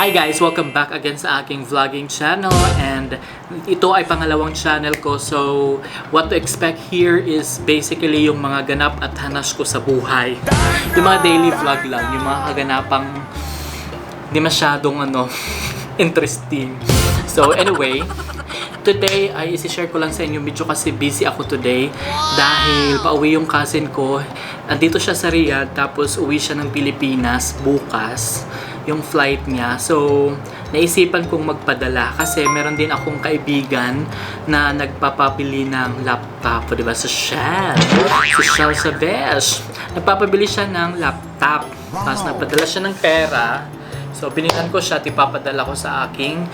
Hi guys! Welcome back again sa aking vlogging channel, and ito ay pangalawang channel ko. So, what to expect here is basically yung mga ganap at hanas ko sa buhay. Yung mga daily vlog lang, yung mga kaganapang di masyadong interesting. So anyway, today ay isi-share ko lang sa inyo, medyo kasi busy ako today dahil pauwi yung cousin ko. Andito siya sa Riyadh, tapos uwi siya ng Pilipinas bukas yung flight niya. So naisipan kong magpadala kasi meron din akong kaibigan na nagpapabili ng laptop, di ba? Social sa besh. Nagpapabili siya ng laptop, tapos nagpadala siya ng pera. So binigyan ko siya at ipapadala ko sa aking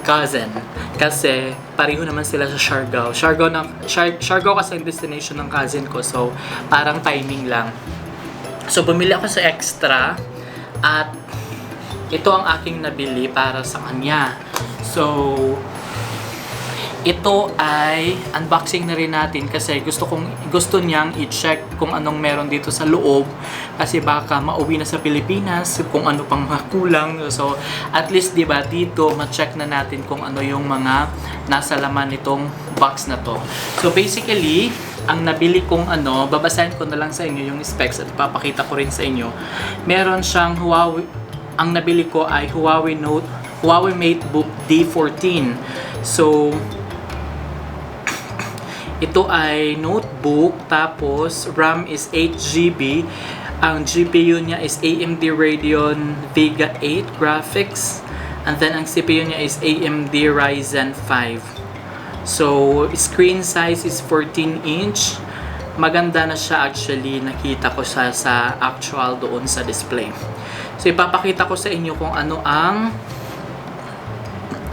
cousin kasi pareho naman sila sa Siargao. Siargao kasi ang destination ng cousin ko, so parang timing lang. So bumili ako sa extra at ito ang aking nabili para sa kanya. So ito ay unboxing na rin natin kasi gusto niyang i-check kung anong meron dito sa loob kasi baka mauwi na sa Pilipinas kung ano pang makulang. So at least 'di ba dito ma-check na natin kung ano yung mga nasa laman nitong box na to. So basically, ang nabili kong babasahin ko na lang sa inyo yung specs at ipapakita ko rin sa inyo. Meron siyang ang nabili ko ay Huawei MateBook D14. So ito ay notebook, tapos RAM is 8GB. Ang GPU niya is AMD Radeon Vega 8 graphics. And then ang CPU niya is AMD Ryzen 5. So screen size is 14-inch. Maganda na siya actually. Nakita ko siya sa actual doon sa display. So ipapakita ko sa inyo kung ano ang...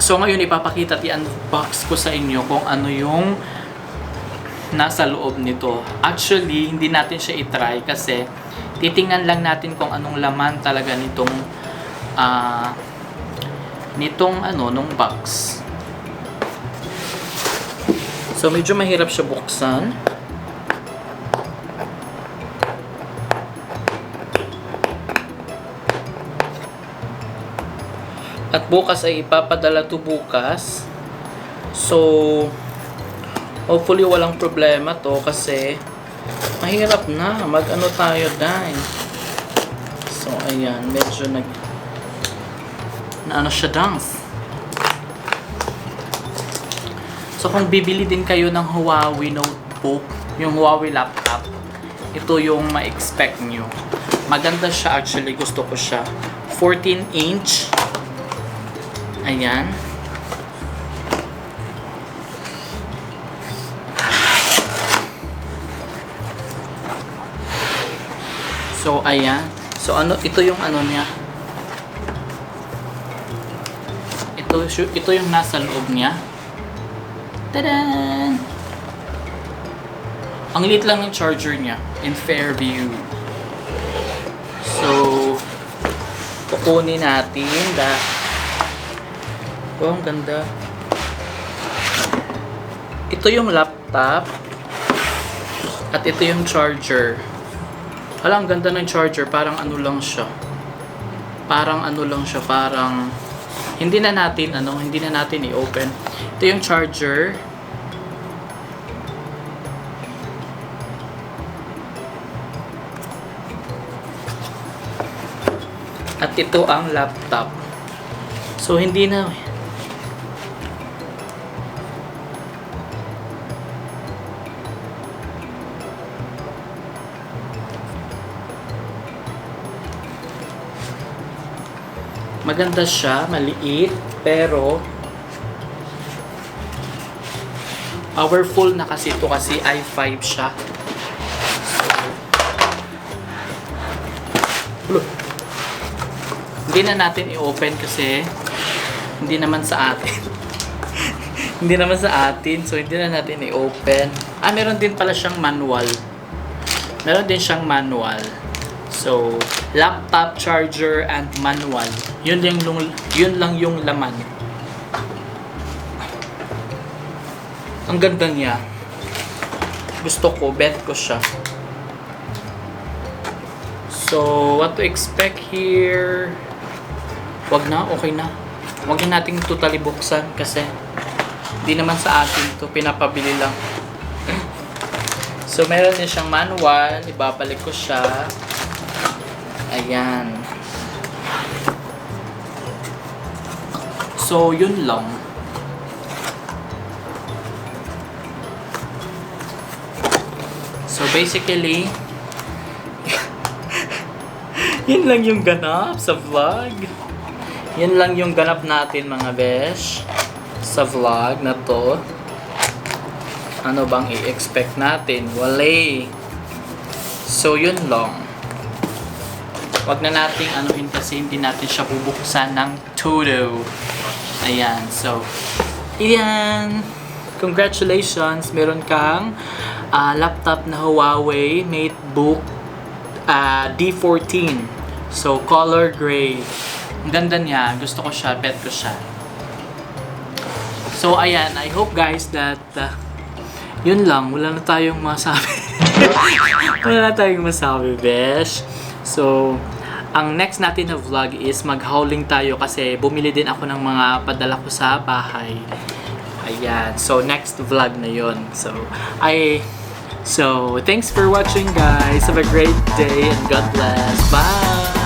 So ngayon ipapakita at i-unbox ko sa inyo kung ano yung nasa loob nito. Actually, hindi natin siya i-try kasi titingnan lang natin kung anong laman talaga nung box. So medyo mahirap siya buksan. At bukas ay ipapadala to bukas. So hopefully walang problema to kasi mahirap na tayo dahil. So ayan, medyo siya dance. So kung bibili din kayo ng Huawei notebook, yung Huawei laptop, ito yung ma-expect nyo. Maganda siya actually, gusto ko siya. 14-inch. Ayan. So ayan. So ito yung niya. Ito yung nasa loob niya. Tada! Ang liit lang ng charger niya in Fairview. So kukunin natin oh, ang ganda. Ito yung laptop at ito yung charger. Ang ganda ng charger, parang lang siya. Parang hindi na natin i-open. Ito yung charger. At ito ang laptop. So hindi na maganda siya, maliit, pero powerful na kasi ito kasi i5 siya. So, hindi na natin i-open kasi hindi naman sa atin. Hindi naman sa atin, so hindi na natin i-open. Meron din pala siyang manual. So, laptop, charger, and manual. Yun lang yung laman. Ang ganda niya. Gusto ko, bet ko siya. So, what to expect here? Wag na, okay na. Wag na nating totally buksan kasi di naman sa atin to, pinapabili lang. So, meron din siyang manual. Ibabalik ko siya. Ayan. So, yun lang. So, basically, yun lang yung ganap sa vlog. Yun lang yung ganap natin, mga besh, sa vlog na to. Ano bang i-expect natin? Wala. So, yun lang. Wag na nating anuhin kasi hindi natin siya bubuksan ng todo. Ayan. So, ayan. Congratulations. Meron kang laptop na Huawei MateBook D14. So, color gray. Ang ganda niya. Gusto ko siya. Bet ko siya. So, ayan. I hope guys that yun lang. Wala na tayong masabi. Wala na tayong masabi, besh. So, ang next natin na vlog is mag-hauling tayo kasi bumili din ako ng mga padala ko sa bahay. Ayan. So, next vlog na yun. So, thanks for watching guys. Have a great day and God bless. Bye!